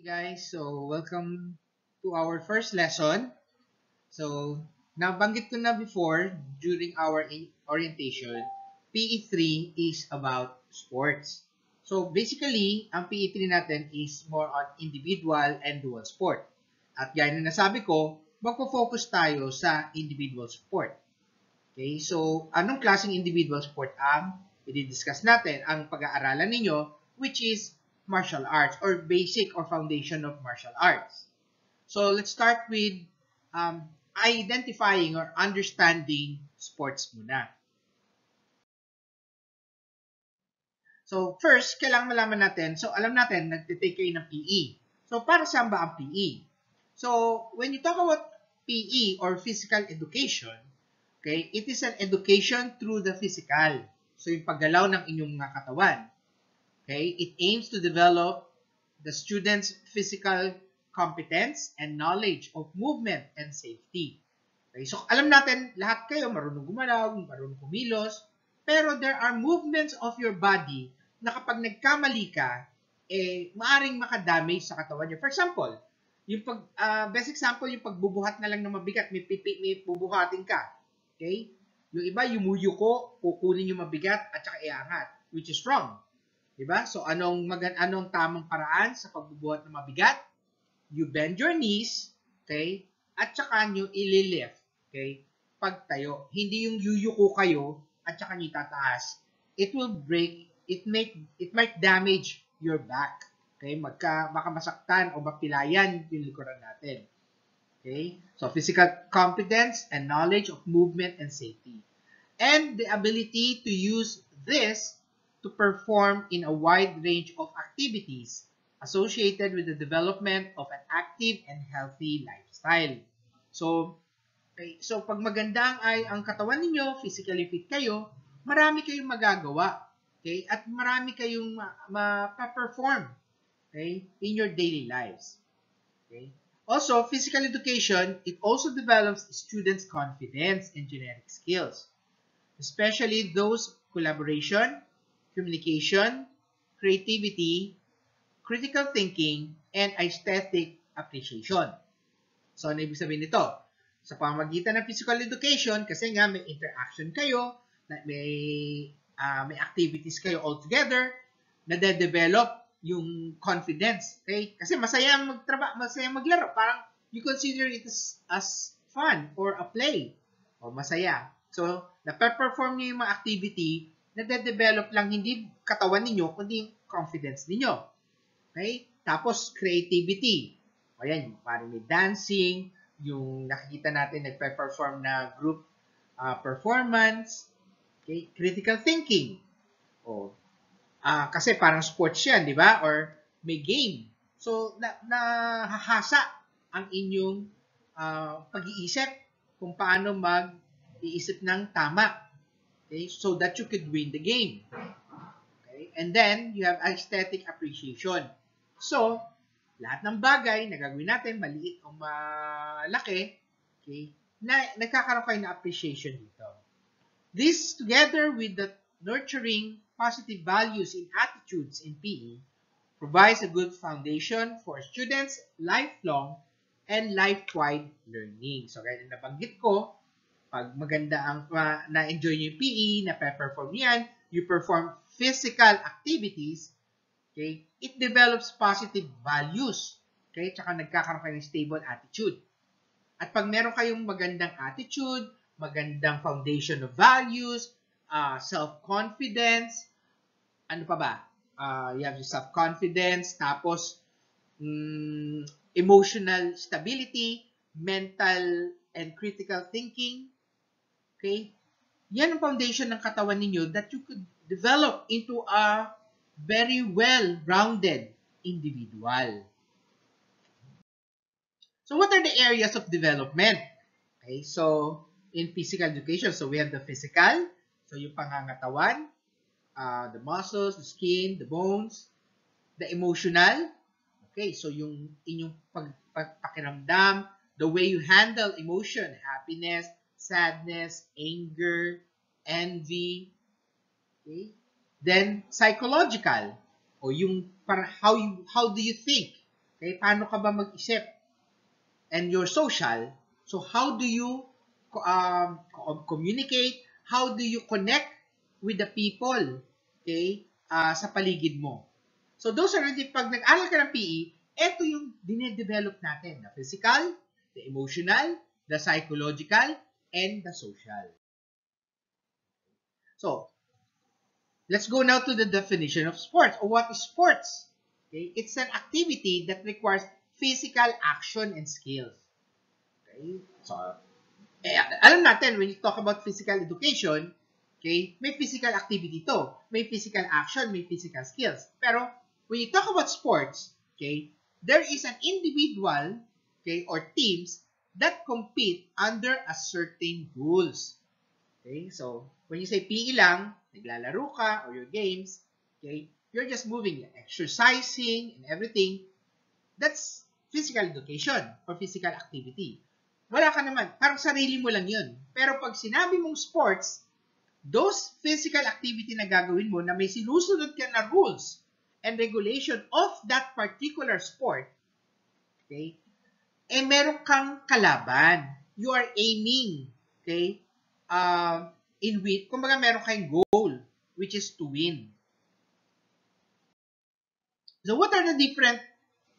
Hey guys, so welcome to our first lesson. So, nabanggit ko na before during our orientation, PE3 is about sports. So, basically, ang PE3 natin is more on individual and dual sport. At gaya na nasabi ko, magpo-focus tayo sa individual sport. Okay, so anong klaseng individual sport ang i-discuss natin? Ang pag-aaralan ninyo, which is martial arts or basic or foundation of martial arts. So let's start with identifying or understanding sports muna. So first, kailangan malaman natin, so alam natin, nagtitake kayo ng PE. So para saan ba ang PE? So when you talk about PE or physical education, okay, it is an education through the physical. So yung paggalaw ng inyong mga katawan. Okay, it aims to develop the student's physical competence and knowledge of movement and safety. Okay, so alam natin, lahat kayo marunong gumalaw, marunong kumilos, pero there are movements of your body na kapag nagkamali ka, maaring makadamage sa katawan niyo. For example, yung best example, yung pagbubuhat na lang ng mabigat, may bubuhatin ka. Okay? Yung iba, yumuyuko, kukunin yung mabigat at saka iangat, which is wrong. Diba? So, anong tamang paraan sa pagbubuhat ng mabigat? You bend your knees, okay? At saka nyo ililift, okay? Pagtayo. Hindi yung yuyuko kayo at saka nyo itataas. It will break, it might damage your back. Okay? Baka masaktan o mapilayan yung likuran natin. Okay? So, physical competence and knowledge of movement and safety. And the ability to use this to perform in a wide range of activities associated with the development of an active and healthy lifestyle. So, okay, so pag maganda ang katawan ninyo, physically fit kayo, marami kayong magagawa. Okay? At marami kayong ma-perform, okay, in your daily lives. Okay? Also, physical education, it also develops students' confidence and genetic skills, especially those collaboration, communication, creativity, critical thinking, and aesthetic appreciation. So, ano ibig sabihin nito? Sa pamamagitan ng physical education, kasi nga may interaction kayo, may activities kayo all together, nade-develop yung confidence. Okay? Kasi masayang masayang maglaro. Parang you consider it as fun or a play. O masaya. So, na-perform niyo yung mga activity, nade-develop lang hindi katawan ninyo, kundi yung confidence ninyo. Okay? Tapos, creativity. O yan, parang may dancing, yung nakikita natin nagpe-perform na group performance. Okay? Critical thinking. O, kasi parang sports yan, di ba? Or may game. So, nahahasa ang inyong pag-iisip kung paano mag-iisip ng tama. Okay? So that you could win the game. Okay? And then, you have aesthetic appreciation. So, lahat ng bagay na gagawin natin, maliit o malaki, okay, nagkakaroon kayo na appreciation dito. This, together with the nurturing positive values and attitudes in PE, provides a good foundation for students' lifelong and life-wide learning. So, kaya nabanggit ko, pag maganda ang na-enjoy nyo yung PE, na-perform yan, you perform physical activities, okay, it develops positive values. Okay, tsaka nagkakaroon kayo ng stable attitude. At pag meron kayong magandang attitude, magandang foundation of values, self-confidence, ano pa ba? You have your self-confidence, tapos emotional stability, mental and critical thinking. Okay? Yan ang foundation ng katawan ninyo that you could develop into a very well-rounded individual. So what are the areas of development? Okay, so in physical education, so we have the physical, so yung pangangatawan, the muscles, the skin, the bones, the emotional, okay, so yung inyong pakiramdam, the way you handle emotion, happiness, sadness, anger, envy, okay? Then psychological, o yung para how do you think? Okay? Paano ka ba mag-isip? And your social, so how do you communicate? How do you connect with the people, okay, sa paligid mo? So those are the, pag nag-aral ka ng PE, ito yung dinedevelop natin. The physical, the emotional, the psychological, and the social. So, let's go now to the definition of sports. Or what is sports? Okay? It's an activity that requires physical action and skills. Okay? So, alam natin, when you talk about physical education, okay, may physical activity to. May physical action, may physical skills. Pero, when you talk about sports, okay, there is an individual, okay, or teams that compete under a certain rules. Okay, so, when you say PE lang, naglalaro ka, or your games, okay, you're just moving, exercising, and everything. That's physical education or physical activity. Wala ka naman, parang sarili mo lang yun. Pero pag sinabi mong sports, those physical activity na gagawin mo na may sinusunod ka na rules and regulation of that particular sport, okay, eh meron kang kalaban. You are aiming, okay, in win. Kumbaga meron kayong goal, which is to win. So what are the different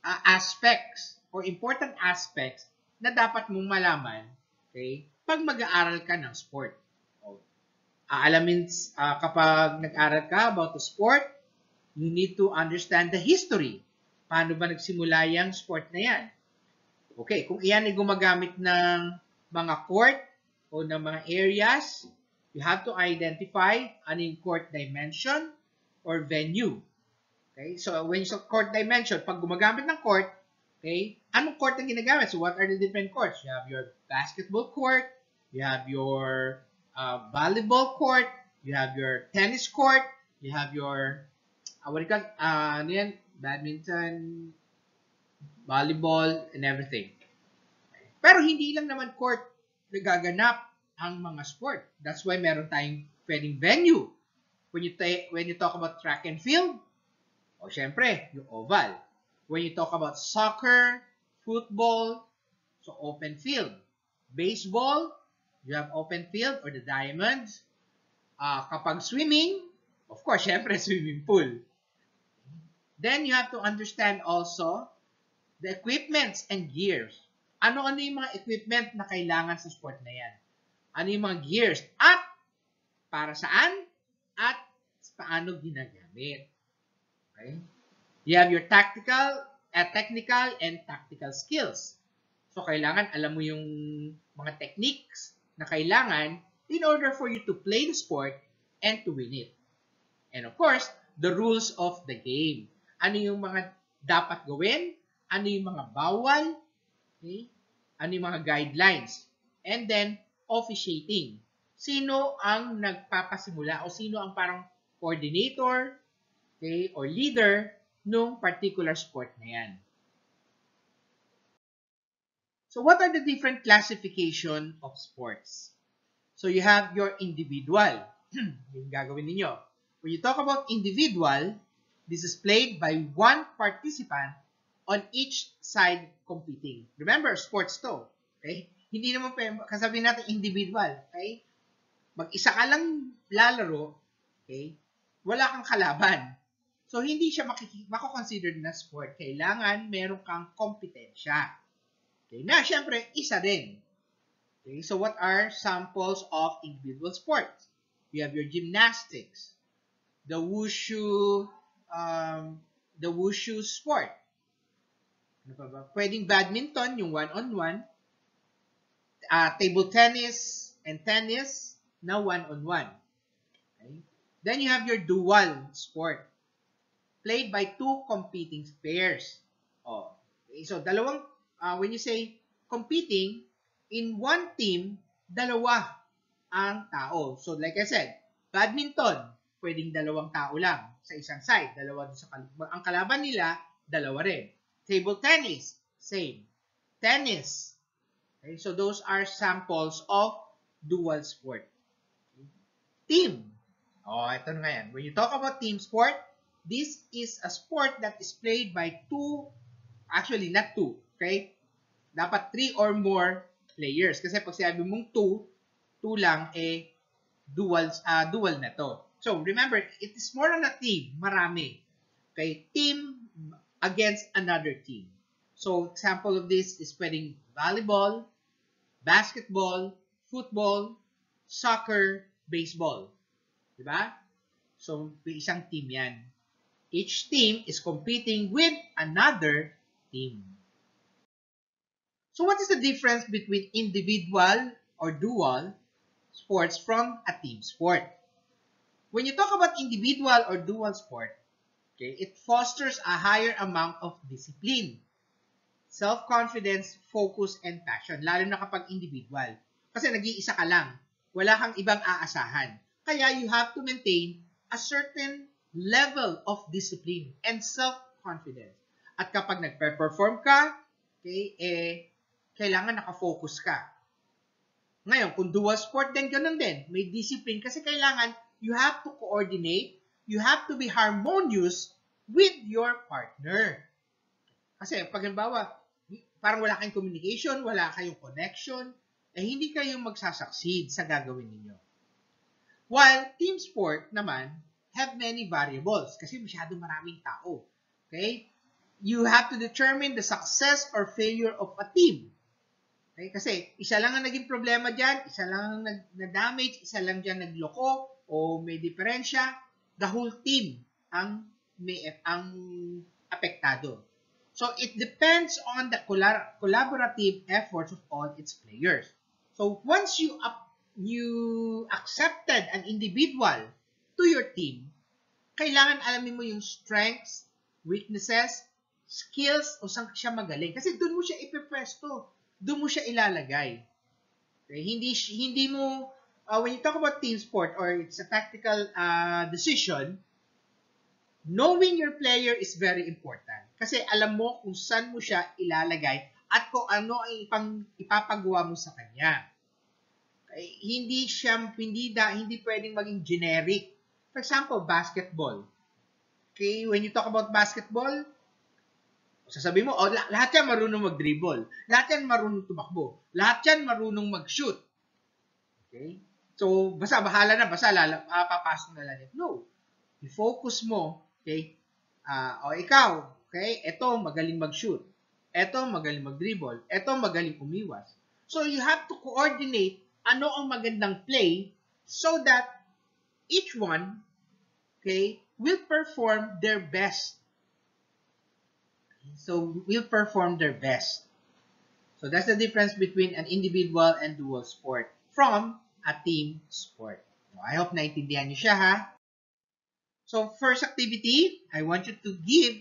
aspects or important aspects na dapat mong malaman, okay, pag mag-aaral ka ng sport? Aalamin, kapag nag-aral ka about the sport, you need to understand the history. Paano ba nagsimula yung sport na yan? Okay, kung iyan ay gumagamit ng mga court o ng mga areas, you have to identify ano yung court dimension or venue. Okay, so when you say court dimension, pag gumagamit ng court, okay, anong court ang ginagamit? So what are the different courts? You have your basketball court, you have your volleyball court, you have your tennis court, you have your, what do you call, ano yan? Badminton, volleyball, and everything. Pero hindi lang naman court nagaganap ang mga sport. That's why meron tayong pwedeng venue. When you talk about track and field, o syempre, yung oval. When you talk about soccer, football, so open field. Baseball, you have open field or the diamonds. Kapag swimming, of course, syempre, swimming pool. Then you have to understand also the equipments and gears. Ano-ano yung mga equipment na kailangan sa sport na yan? Ano yung mga gears? At para saan? At paano ginagamit? Okay? You have your technical and tactical skills. So, kailangan alam mo yung mga techniques na kailangan in order for you to play the sport and to win it. And of course, the rules of the game. Ano yung mga dapat gawin? Ano yung mga bawal? Okay? Ano yung mga guidelines? And then, officiating. Sino ang nagpapasimula o sino ang parang coordinator, okay, or leader nung particular sport na yan. So, what are the different classification of sports? So, you have your individual. Yung gagawin ninyo. When you talk about individual, this is played by one participant on each side competing. Remember, sports to. Okay? Hindi naman kasabihin natin individual. Okay? Mag-isa ka lang lalaro, okay? Wala kang kalaban. So, hindi siya mako-consider na sport. Kailangan meron kang kompetensya. Okay? Na, syempre, isa din. Okay? So, what are samples of individual sports? You have your gymnastics, the wushu sport. Ano pa ba? Pwedeng badminton, yung one-on-one, table tennis and tennis, na one-on-one. Okay? Then you have your dual sport, played by two competing pairs. Oh, okay. So, dalawang, when you say competing, in one team, dalawa ang tao. So, like I said, badminton, pwedeng dalawang tao lang sa isang side. Dalawa sa ang kalaban nila, dalawa rin. Table tennis, same. Tennis. Okay, so those are samples of dual sport. Team. Oh, ito na yan. When you talk about team sport, this is a sport that is played by two Actually, not 2. Okay? Dapat 3 or more players. Kasi pag sinabi mong 2, 2 lang, dual na to. So, remember, it is more on a team. Marami. Okay? Team against another team. So, example of this is pwedeng volleyball, basketball, football, soccer, baseball. Diba? So, may isang team yan. Each team is competing with another team. So, what is the difference between individual or dual sports from a team sport? When you talk about individual or dual sport, okay, it fosters a higher amount of discipline, self-confidence, focus, and passion, lalo na kapag individual. Kasi nag-iisa ka lang. Wala kang ibang aasahan. Kaya you have to maintain a certain level of discipline and self-confidence. At kapag nagpe-perform ka, okay, kailangan nakafocus ka. Ngayon, kung dual sport din, ganun din. May discipline kasi kailangan you have to coordinate, you have to be harmonious with your partner. Kasi pag halimbawa, parang wala kayong communication, wala kayong connection, hindi kayo magsasucceed sa gagawin ninyo. While team sport naman have many variables kasi masyado maraming tao. Okay? You have to determine the success or failure of a team. Okay? Kasi isa lang ang naging problema dyan, isa lang ang na-damage, isa lang dyan nagloko o may diferensya, the whole team ang apektado. So, it depends on the collaborative efforts of all its players. So, once you accepted an individual to your team, kailangan alamin mo yung strengths, weaknesses, skills, o saan siya magaling. Kasi doon mo siya ipipwesto. Doon mo siya ilalagay. Okay? Hindi mo, when you talk about team sport or it's a tactical decision, knowing your player is very important. Kasi alam mo kung saan mo siya ilalagay at kung ano ang ipapagawa mo sa kanya. Okay? Hindi pwedeng maging generic. For example, basketball. Okay, when you talk about basketball, sasabihin mo, lahat yan marunong mag-dribble. Lahat yan marunong tumakbo. Lahat yan marunong mag-shoot. Okay? So, bahala na, papasok na lang. No. I-focus mo, okay? O ikaw, okay? Ito, magaling mag-shoot. Ito, magaling mag-dribble. Ito, magaling umiwas. So, you have to coordinate ano ang magandang play so that each one, okay, will perform their best. So, will perform their best. So, that's the difference between an individual and dual sport from a team sport. So, I hope naintindihan niyo siya, ha? So, first activity, I want you to give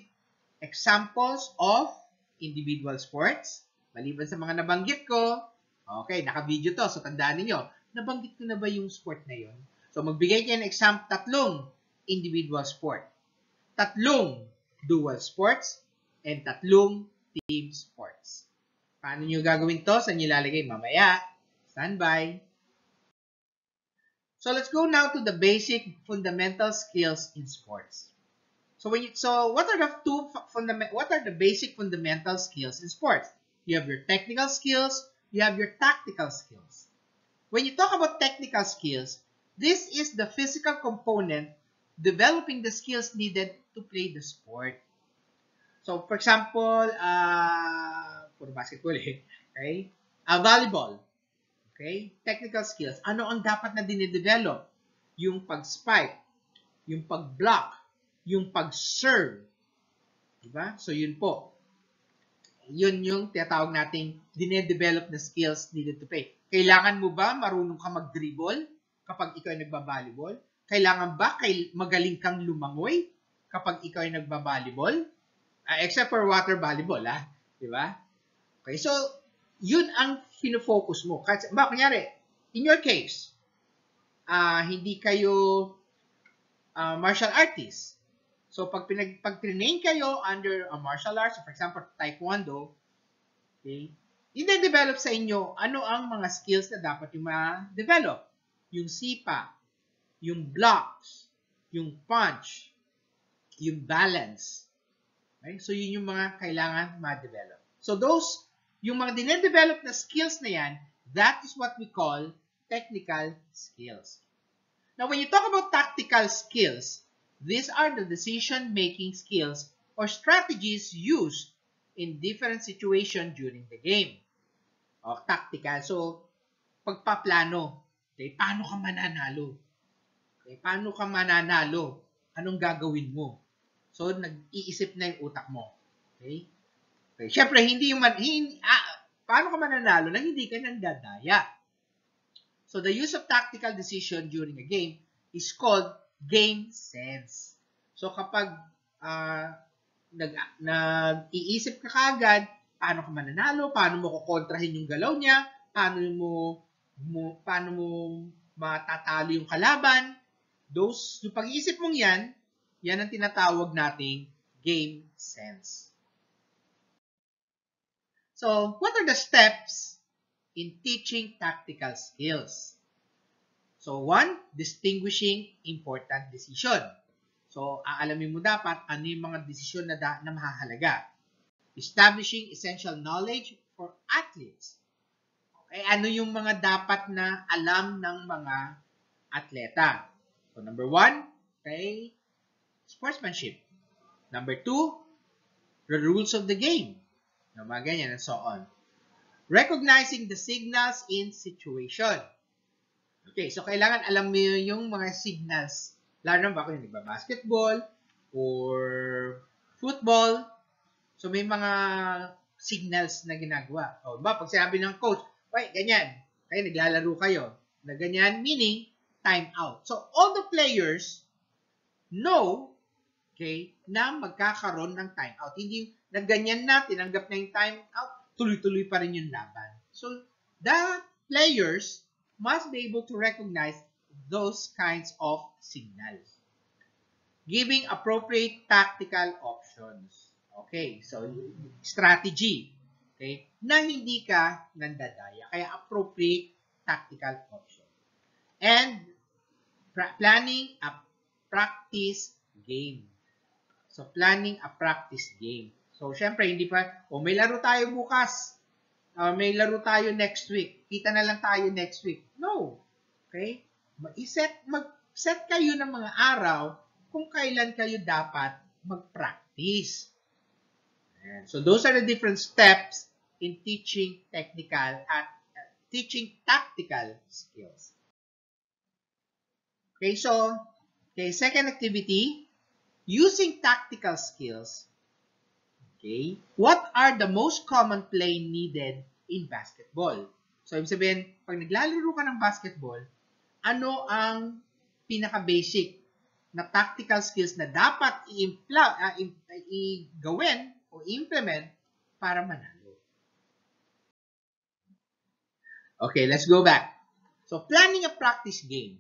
examples of individual sports. Maliban sa mga nabanggit ko, okay, naka-video to, so tandaan niyo, nabanggit ko na ba yung sport na yun? So, magbigay kayo ng tatlong individual sport, tatlong dual sports, and tatlong team sports. Paano nyo gagawin to? Saan nyo lalagay? Mamaya. Standby. So let's go now to the basic fundamental skills in sports. So what are the basic fundamental skills in sports? You have your technical skills, you have your tactical skills. When you talk about technical skills, this is the physical component developing the skills needed to play the sport. So for example, for basketball, okay? Volleyball. Okay? Technical skills. Ano ang dapat na dinidevelop? Yung pag-spike, yung pag-block, yung pag-serve. Diba? So, yun po. Yun yung tinatawag nating dinidevelop na skills needed to play. Kailangan mo ba marunong ka mag-dribble kapag ikaw ay nagba-volleyball? Kailangan ba magaling kang lumangoy kapag ikaw ay nagba-volleyball? Except for water volleyball, ha? Diba? Okay, so, yun ang fino-focus mo. Kasi, kunyari, in your case, hindi kayo martial artist. So, pag train kayo under a martial arts, for example, taekwondo, okay, i-develop sa inyo ano ang mga skills na dapat yung ma-develop. Yung sipa, yung blocks, yung punch, yung balance. Okay? So, yun yung mga kailangan ma-develop. So, those, yung mga dinedevelop na skills na yan, that is what we call technical skills. Now, when you talk about tactical skills, these are the decision-making skills or strategies used in different situations during the game. O, tactical. So, pagpaplano. Okay, paano ka mananalo? Okay, paano ka mananalo? Anong gagawin mo? So, nag-iisip na yung utak mo. Okay? Okay. Siyempre, paano ka mananalo nang hindi ka nandadaya? So, the use of tactical decision during a game is called game sense. So, kapag nag-iisip ka kagad, paano ka mananalo, paano mo kukontrahin yung galaw niya, paano mo matatalo yung kalaban, yung pag-iisip mong yan ang tinatawag nating game sense. So, what are the steps in teaching tactical skills? So, 1, distinguishing important decision. So, aalamin mo dapat ano yung mga desisyon na mahahalaga. Establishing essential knowledge for athletes. Okay, ano yung mga dapat na alam ng mga atleta? So, number 1, okay, sportsmanship. Number 2, the rules of the game. Mga ganyan and so on. Recognizing the signals in situation. Okay, so kailangan alam mo yung mga signals. Lalo na ba kung nagba-basketball or football. So, may mga signals na ginagawa. O, ba, pag sinabi ng coach, "Wait, ganyan. Kayo, naglalaro kayo." Na ganyan, meaning, time out. So, all the players know, okay, na magkakaroon ng time out. Hindi, na ganyan na, tinanggap na yung time out, tuloy-tuloy pa rin yung laban. So, the players must be able to recognize those kinds of signals. Giving appropriate tactical options. Okay, so strategy. Okay, na hindi ka nandadaya. Kaya appropriate tactical option. And planning a practice game. So, planning a practice game. So, syempre, hindi pa, may laro tayo bukas. May laro tayo next week. Kita na lang tayo next week. No. Okay? Mag-set kayo ng mga araw kung kailan kayo dapat mag-practice. So, those are the different steps in teaching tactical skills. Okay, so, second activity, using tactical skills. Okay, what are the most common play needed in basketball? So, ibig sabihin, pag naglalaro ka ng basketball, ano ang pinaka-basic na tactical skills na dapat gawin o implement para manalo? Okay, let's go back. So, planning a practice game.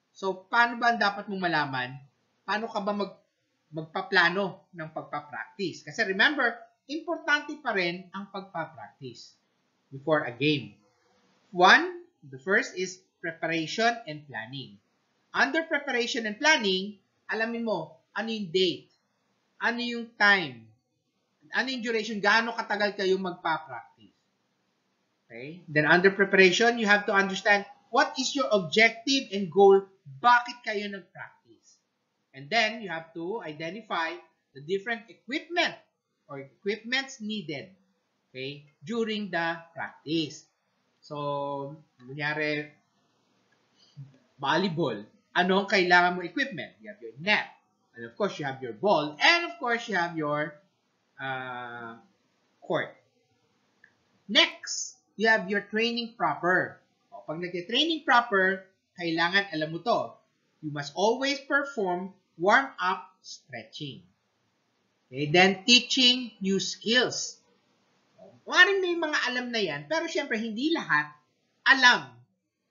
So, paano ba dapat mong malaman? Paano ka ba magpaplano ng pagpapractice? Kasi remember, importante pa rin ang pagpapractice before a game. The first is preparation and planning. Under preparation and planning, alamin mo, ano yung date? Ano yung time? Ano yung duration? Gaano katagal kayo magpa-practice? Okay? Then under preparation, you have to understand what is your objective and goal? Bakit kayo nag-practice? And then, you have to identify the different equipment or equipments needed, okay, during the practice. So, kunyari, volleyball. Ano ang kailangan mo equipment? You have your net. And of course, you have your ball. And of course, you have your court. Next, you have your training proper. O, pag nag-training proper, kailangan alam mo to. You must always perform warm-up stretching. Okay, then teaching new skills. Maaaring may mga alam na yan, pero syempre hindi lahat alam.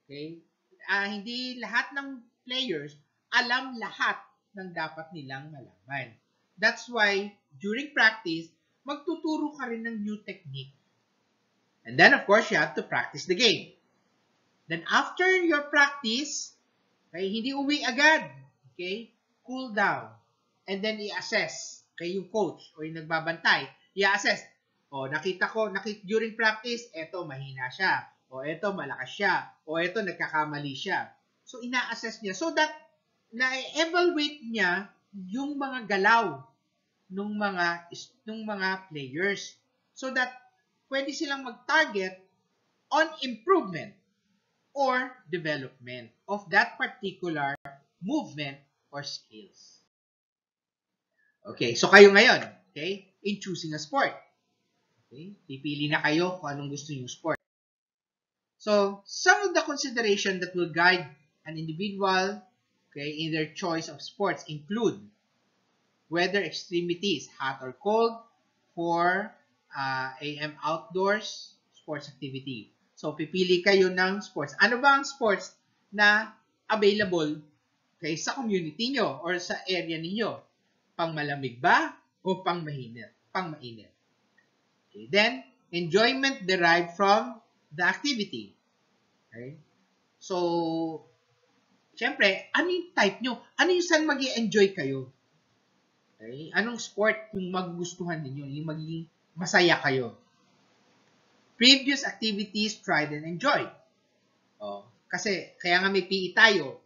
Okay? Hindi lahat ng players alam lahat ng dapat nilang malaman. That's why, during practice, magtuturo ka rin ng new technique. And then, of course, you have to practice the game. Then, after your practice, okay, hindi uwi agad. Okay? Cool down. And then, i-assess. Okay, yung coach o yung nagbabantay, i-assess. O, during practice, eto mahina siya. O, eto malakas siya. O, eto nagkakamali siya. So, ina-assess niya so that na-evaluate niya yung mga galaw ng mga players so that pwede silang mag-target on improvement or development of that particular movement or skills. Okay, so kayo ngayon, okay, in choosing a sport. Okay, pipili na kayo kung anong gusto yung sport. So, some of the consideration that will guide an individual, okay, in their choice of sports include weather extremities, hot or cold, for AM outdoors, sports activity. So, pipili kayo ng sports. Ano ba ang sports na available, okay, sa community nyo or sa area ninyo? Pang malamig ba o pang mainit? Pang mainit. Okay. Then, enjoyment derived from the activity. Okay? So, syempre, ano yung type nyo? Ano yung saan mag-i-enjoy kayo? Okay? Anong sport yung magugustuhan ninyo? Yung magiging masaya kayo? Previous activities tried and enjoyed. Oh, kasi, kaya nga may PE tayo.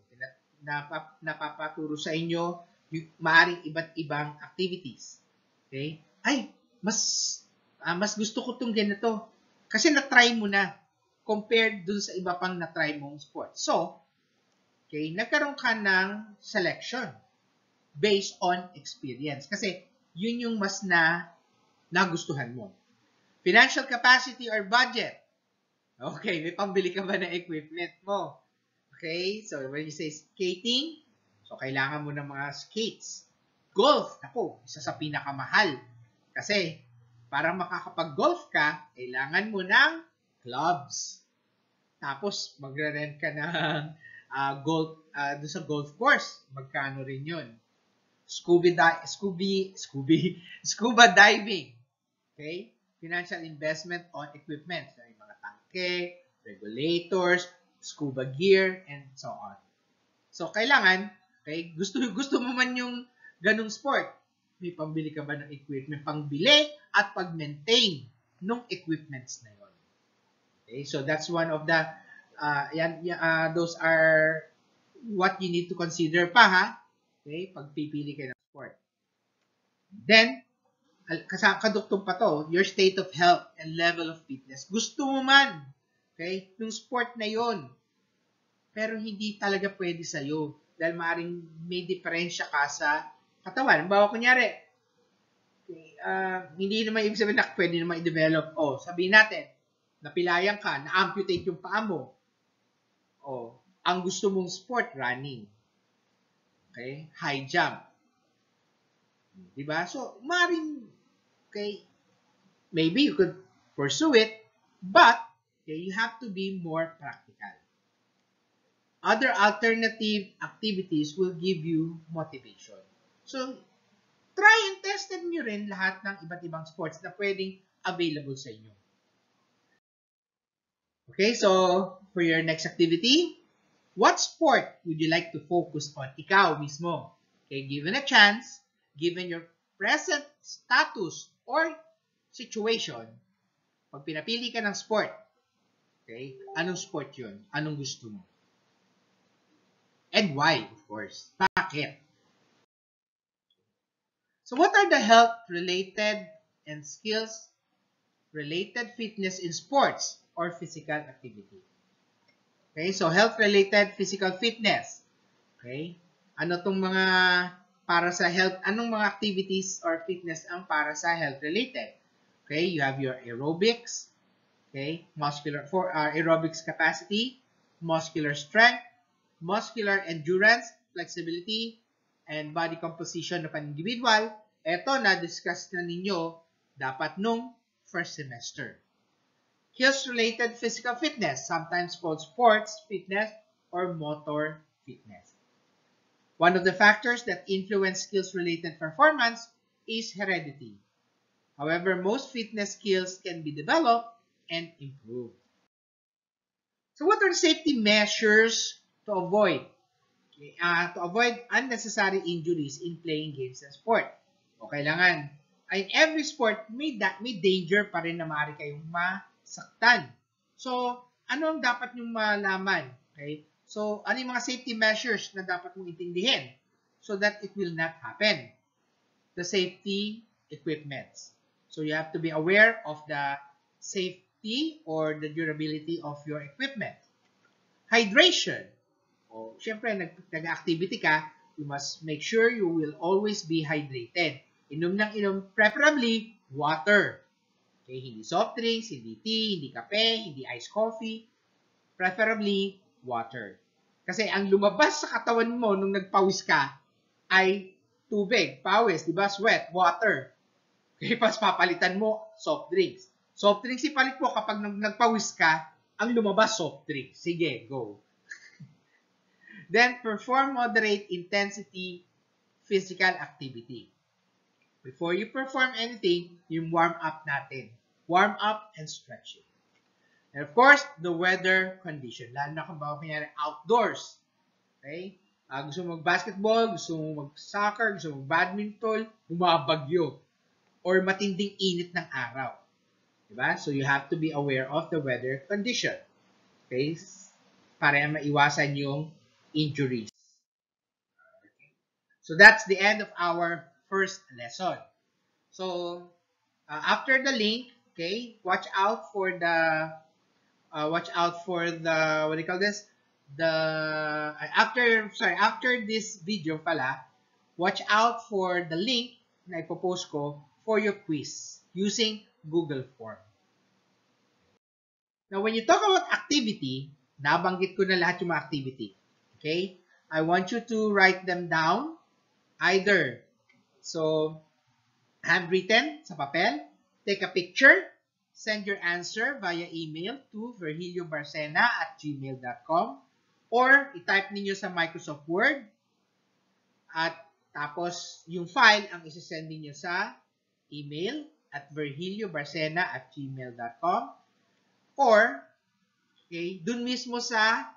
Napapaturo sa inyo yung maaring iba't ibang activities. Okay? Ay, mas gusto ko itong ganito. Kasi na-try mo na compared dun sa iba pang na-try mong sport. So, okay, nagkaroon ka ng selection based on experience. Kasi, yun yung mas nagustuhan mo. Financial capacity or budget. Okay, may pambili ka ba ng equipment mo? Okay, so when you say skating, so kailangan mo ng mga skates. Golf, ako, isa sa pinakamahal. Kasi, para makakapag-golf ka, kailangan mo ng clubs. Tapos, magre-rent ka ng doon sa golf course. Magkano rin yun? Scuba diving. Okay? Financial investment on equipment. So, yung mga tangke, regulators, scuba gear, and so on. So, kailangan, okay, gusto mo man yung ganung sport, may pambili ka ba ng equipment, pangbili at pag-maintain ng equipments na yun. Okay, so that's one of the, those are what you need to consider pa, ha? Okay, pagpipili kayo ng sport. Then, kadugtong pa to, your state of health and level of fitness. Gusto mo man, okay, yung sport na yon, pero hindi talaga pwede sa'yo dahil maaaring may diferensya ka sa katawan. Bawa kunyari, okay, hindi naman ibig sabihin na pwede naman i-develop. O, sabihin natin, napilayan ka, na-amputate yung paa mo. O, ang gusto mong sport, running. Okay? High jump. Diba? So, maaaring, okay, maybe you could pursue it, but okay, you have to be more practical. Other alternative activities will give you motivation. So, try and tested nyo rin lahat ng iba't ibang sports na pwedeng available sa inyo. Okay, so, for your next activity, what sport would you like to focus on? Ikaw mismo. Okay, given a chance, given your present status or situation, pag pinapili ka ng sport, okay, anong sport yun? Anong gusto mo? And why, of course? Bakit? So what are the health-related and skills-related fitness in sports or physical activity? Okay, so health-related physical fitness. Okay, ano tong mga para sa health, anong mga activities or fitness ang para sa health-related? Okay, you have your aerobics, okay, muscular for aerobics capacity, muscular strength, muscular endurance, flexibility, and body composition of an individual. Ito, na-discuss na ninyo dapat nung first semester. Skills-related physical fitness, sometimes called sports fitness or motor fitness. One of the factors that influence skills-related performance is heredity. However, most fitness skills can be developed and improved. So what are safety measures to avoid? To avoid unnecessary injuries in playing games and sport. O kailangan, in every sport, may danger pa rin na maaari kayong masaktan. So, ano ang dapat nyong malaman? Okay? So, ano yung mga safety measures na dapat mong intindihin so that it will not happen? The safety equipments. So, you have to be aware of the safety or the durability of your equipment. Hydration. O, syempre, nag-activity ka, you must make sure you will always be hydrated. Inom ng inom, preferably water. Okay, hindi soft drinks, hindi tea, hindi kape, hindi iced coffee. Preferably water. Kasi ang lumabas sa katawan mo nung nagpawis ka ay tubig, pawis, di ba? Sweat, water. Okay, pas papalitan mo, soft drinks. Soft drinks ipalit mo kapag nagpawis ka, ang lumabas soft drinks. Sige, go. Then, perform moderate intensity physical activity. Before you perform anything, yung warm up natin. Warm up and stretching. And of course, the weather condition. Lalo na kung baka kunyari outdoors. Okay? Gusto mo mag-basketball, gusto mo mag-soccer, gusto mo mag-badminton, bumabagyo. Or matinding init ng araw. Diba? So, you have to be aware of the weather condition. Okay? Para maiwasan yung injuries. Okay. So, that's the end of our first lesson. So, after the link, okay, watch out for the, what do you call this? After this video pala, watch out for the link na ipopost ko for your quiz using Google Form. Now, when you talk about activity, nabanggit ko na lahat yung mga activity. Okay? I want you to write them down either. So, handwritten sa papel, take a picture, send your answer via email to virgiliobarcena@gmail.com or i-type ninyo sa Microsoft Word at tapos yung file ang isasend niyo sa email at virgiliobarcena@gmail.com or okay, dun mismo sa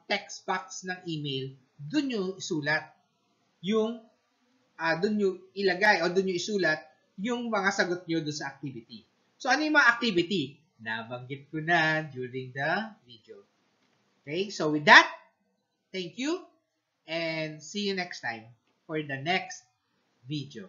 text box ng email, dun nyo isulat yung dun nyo ilagay o dun nyo isulat yung mga sagot nyo dun sa activity. So, ano yung mga activity? Nabanggit ko na during the video. Okay, so with that, thank you and see you next time for the next video.